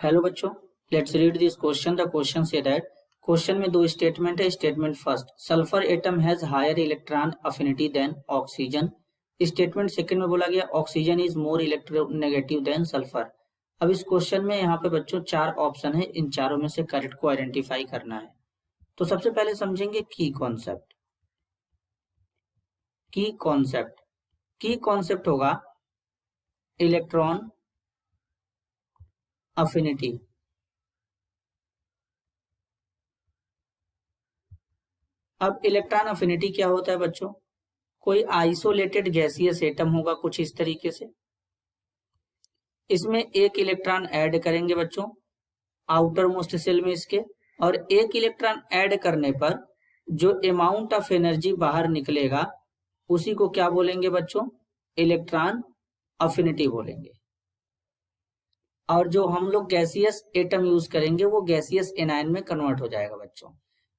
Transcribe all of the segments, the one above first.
Hello बच्चों, let's read this question. The question say that question में दो statement है। Statement first, sulphur atom has higher electron affinity than oxygen. Statement second में बोला गया oxygen is more electronegative than sulphur. अब इस question में यहाँ पे बच्चों चार ऑप्शन है, इन चारों में से करेक्ट को आइडेंटिफाई करना है। तो सबसे पहले समझेंगे की कॉन्सेप्ट। की कॉन्सेप्ट होगा इलेक्ट्रॉन अफिनिटी। अब इलेक्ट्रॉन अफिनिटी क्या होता है बच्चों? कोई आइसोलेटेड गैसियस एटम होगा कुछ इस तरीके से, इसमें एक इलेक्ट्रॉन ऐड करेंगे बच्चों आउटर मोस्ट सेल में इसके, और एक इलेक्ट्रॉन ऐड करने पर जो अमाउंट ऑफ एनर्जी बाहर निकलेगा उसी को क्या बोलेंगे बच्चों? इलेक्ट्रॉन अफिनिटी बोलेंगे। और जो हम लोग गैसियस एटम यूज करेंगे वो गैसियस एनायन में कन्वर्ट हो जाएगा बच्चों।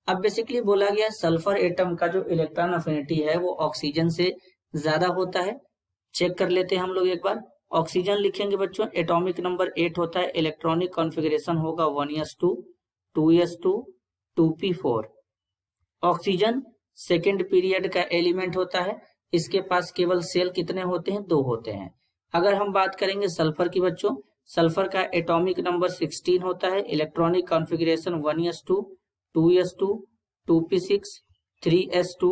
अब बेसिकली बोला गया सल्फर एटम का जो इलेक्ट्रॉन अफिनिटी है वो ऑक्सीजन से ज्यादा होता है। चेक कर लेते हैं हम लोग एक बार। ऑक्सीजन लिखेंगे बच्चों, एटॉमिक नंबर 8 होता है, इलेक्ट्रॉनिक कॉन्फ़िगरेशन होगा 1s2 2s2 2p4। Oxygen second period का एलिमेंट होता है, इसके पास केवल सेल कितने होते हैं? 2 होते हैं। अगर हम बात करेंगे सल्फर की बच्चों, सल्फर का एटॉमिक नंबर 16 होता है, electronic configuration 1s2 2s2 2p6 3s2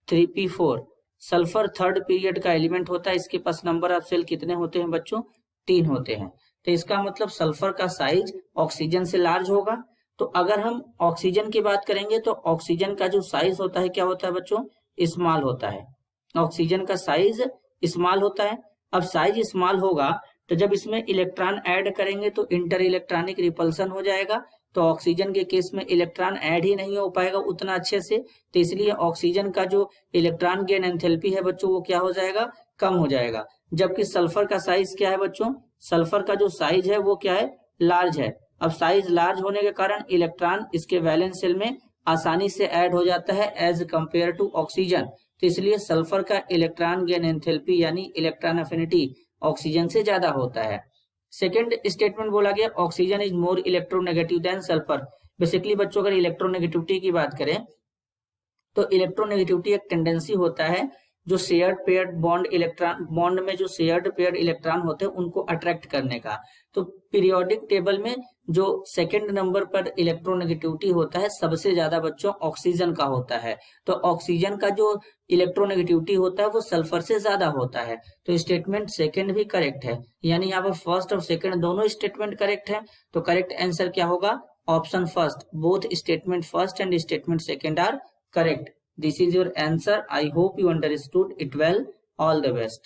3p4। Sulphur third period का एलिमेंट होता है, इसके पास नंबर ऑफ सेल कितने होते हैं बच्चों? 3 होते हैं। तो इसका मतलब सल्फर का साइज ऑक्सीजन से लार्ज होगा। तो अगर हम ऑक्सीजन की बात करेंगे तो ऑक्सीजन का जो साइज होता है क्या होता है बच्चों? स्मॉल होता है। ऑक्सीजन का साइज स्मॉल होता है। अब साइज स्मॉल होगा तो जब इसमें इलेक्ट्रॉन ऐड करेंगे तो इंटर इलेक्ट्रॉनिक रिपल्सन हो जाएगा, तो ऑक्सीजन के केस में इलेक्ट्रॉन ऐड ही नहीं हो पाएगा उतना अच्छे से, तो इसलिए ऑक्सीजन का जो इलेक्ट्रॉन गेन एंथैल्पी है बच्चों वो क्या हो जाएगा? कम हो जाएगा। जबकि सल्फर का साइज क्या है बच्चों? सल्फर का जो साइज है वो क्या है? लार्ज है। अब साइज लार्ज होने के कारण इलेक्ट्रॉन इसके वैलेंस सेल में आसानी से ऐड हो जाता है एज कंपेयर टू ऑक्सीजन, तो इसलिए सल्फर का इलेक्ट्रॉन गेन एंथैल्पी यानी इलेक्ट्रॉन अफिनिटी ऑक्सीजन से ज्यादा होता है। सेकेंड स्टेटमेंट बोला गया oxygen is more electronegative than sulphur. Basically बच्चों अगर इलेक्ट्रोनेगेटिविटी की बात करें तो इलेक्ट्रोनेगेटिविटी एक टेंडेंसी होता है जो shared paired bond electron bond में जो शेयर्ड पेयर्ड इलेक्ट्रॉन होते हैं उनको अट्रैक्ट करने का। तो पीरियोडिक टेबल में जो सेकंड नंबर पर इलेक्ट्रोनेगेटिविटी होता है सबसे ज्यादा बच्चों ऑक्सीजन का होता है। तो ऑक्सीजन का जो इलेक्ट्रोनेगेटिविटी होता है वो सल्फर से ज्यादा होता है। तो स्टेटमेंट सेकंड भी करेक्ट है, यानी यहाँ पर फर्स्ट और सेकंड दोनों स्टेटमेंट करेक्ट है। तो करेक्ट आंसर क्या होगा? Option first, both statement first and statement second are correct. This is your answer. I hope you understood it well. All the best.